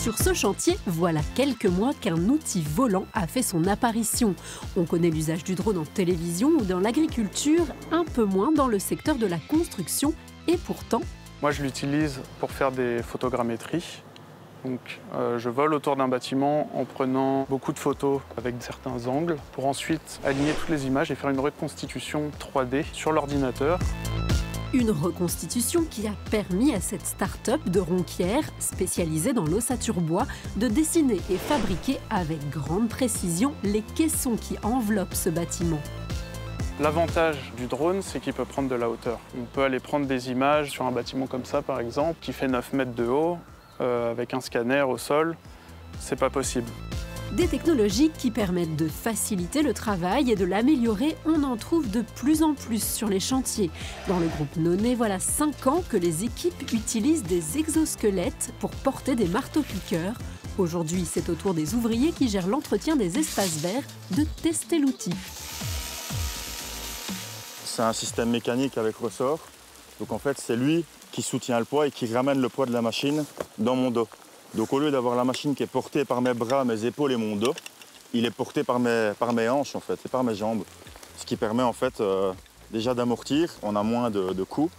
Sur ce chantier, voilà quelques mois qu'un outil volant a fait son apparition. On connaît l'usage du drone en télévision ou dans l'agriculture, un peu moins dans le secteur de la construction. Et pourtant... Moi, je l'utilise pour faire des photogrammétries. Donc, je vole autour d'un bâtiment en prenant beaucoup de photos avec certains angles pour ensuite aligner toutes les images et faire une reconstitution 3D sur l'ordinateur. Une reconstitution qui a permis à cette start-up de Ronquières, spécialisée dans l'ossature bois, de dessiner et fabriquer avec grande précision les caissons qui enveloppent ce bâtiment. L'avantage du drone, c'est qu'il peut prendre de la hauteur. On peut aller prendre des images sur un bâtiment comme ça, par exemple, qui fait 9 mètres de haut, avec un scanner au sol. C'est pas possible. Des technologies qui permettent de faciliter le travail et de l'améliorer, on en trouve de plus en plus sur les chantiers. Dans le groupe Nonnet, voilà 5 ans que les équipes utilisent des exosquelettes pour porter des marteaux-piqueurs. Aujourd'hui, c'est au tour des ouvriers qui gèrent l'entretien des espaces verts de tester l'outil. C'est un système mécanique avec ressort. Donc en fait, c'est lui qui soutient le poids et qui ramène le poids de la machine dans mon dos. Donc au lieu d'avoir la machine qui est portée par mes bras, mes épaules et mon dos, il est porté par mes hanches en fait, et par mes jambes. Ce qui permet en fait déjà d'amortir, on a moins de coups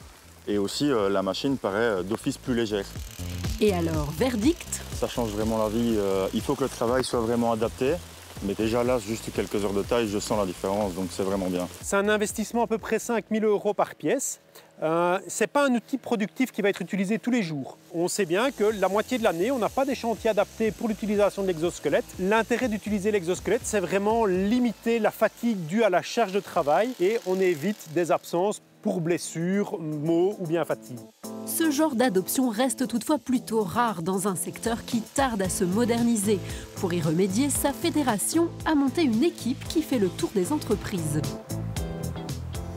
et aussi la machine paraît d'office plus légère. Et alors, verdict? Ça change vraiment la vie. Il faut que le travail soit vraiment adapté. Mais déjà là, juste quelques heures de taille, je sens la différence, donc c'est vraiment bien. C'est un investissement à peu près 5 000 € par pièce. Ce n'est pas un outil productif qui va être utilisé tous les jours. On sait bien que la moitié de l'année, on n'a pas des chantiers adaptés pour l'utilisation de l'exosquelette. L'intérêt d'utiliser l'exosquelette, c'est vraiment limiter la fatigue due à la charge de travail et on évite des absences pour blessures, maux ou bien fatigue. Ce genre d'adoption reste toutefois plutôt rare dans un secteur qui tarde à se moderniser. Pour y remédier, sa fédération a monté une équipe qui fait le tour des entreprises.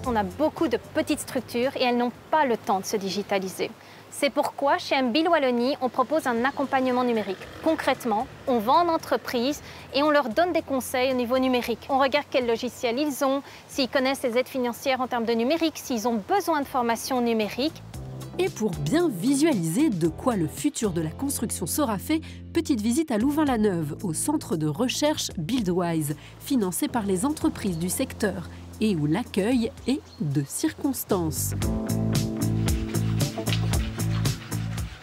On a beaucoup de petites structures et elles n'ont pas le temps de se digitaliser. C'est pourquoi chez MBIL Wallonie, on propose un accompagnement numérique. Concrètement, on va en entreprise et on leur donne des conseils au niveau numérique. On regarde quel logiciel ils ont, s'ils connaissent les aides financières en termes de numérique, s'ils ont besoin de formation numérique. Et pour bien visualiser de quoi le futur de la construction sera fait, petite visite à Louvain-la-Neuve, au centre de recherche Buildwise, financé par les entreprises du secteur et où l'accueil est de circonstance.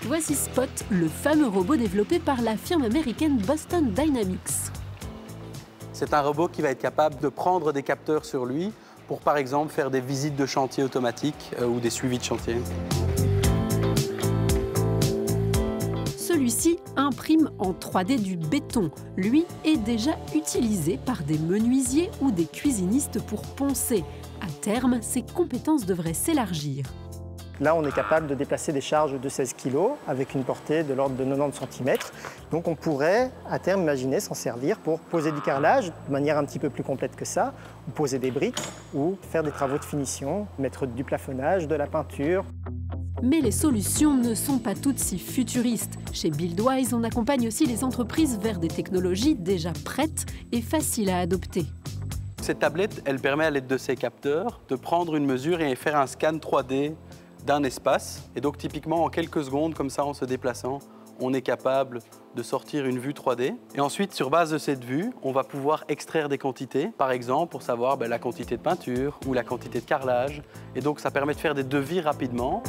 Voici Spot, le fameux robot développé par la firme américaine Boston Dynamics. C'est un robot qui va être capable de prendre des capteurs sur lui pour, par exemple, faire des visites de chantier automatiques ou des suivis de chantier. Celui-ci imprime en 3D du béton. Lui est déjà utilisé par des menuisiers ou des cuisinistes pour poncer. À terme, ses compétences devraient s'élargir. Là, on est capable de déplacer des charges de 16 kg avec une portée de l'ordre de 90 cm. Donc on pourrait, à terme, imaginer s'en servir pour poser du carrelage de manière un petit peu plus complète que ça, ou poser des briques, ou faire des travaux de finition, mettre du plafonnage, de la peinture. Mais les solutions ne sont pas toutes si futuristes. Chez Buildwise, on accompagne aussi les entreprises vers des technologies déjà prêtes et faciles à adopter. Cette tablette, elle permet à l'aide de ses capteurs de prendre une mesure et faire un scan 3D d'un espace. Et donc typiquement, en quelques secondes, comme ça, en se déplaçant, on est capable de sortir une vue 3D. Et ensuite, sur base de cette vue, on va pouvoir extraire des quantités, par exemple, pour savoir la quantité de peinture ou la quantité de carrelage. Et donc, ça permet de faire des devis rapidement.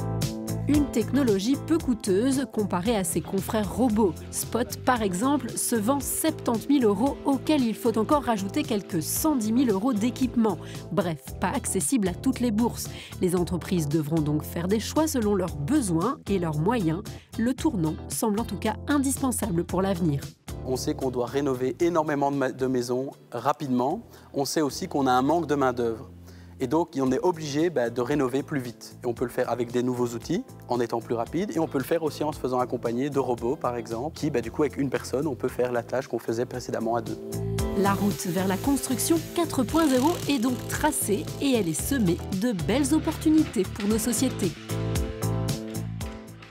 Une technologie peu coûteuse comparée à ses confrères robots. Spot, par exemple, se vend 70 000 € auxquels il faut encore rajouter quelques 110 000 € d'équipement. Bref, pas accessible à toutes les bourses. Les entreprises devront donc faire des choix selon leurs besoins et leurs moyens. Le tournant semble en tout cas indispensable pour l'avenir. On sait qu'on doit rénover énormément de maisons rapidement. On sait aussi qu'on a un manque de main-d'œuvre. Et donc, on est obligé de rénover plus vite. Et on peut le faire avec des nouveaux outils, en étant plus rapide. Et on peut le faire aussi en se faisant accompagner de robots, par exemple, qui, du coup, avec une personne, on peut faire la tâche qu'on faisait précédemment à 2. La route vers la construction 4.0 est donc tracée et elle est semée de belles opportunités pour nos sociétés.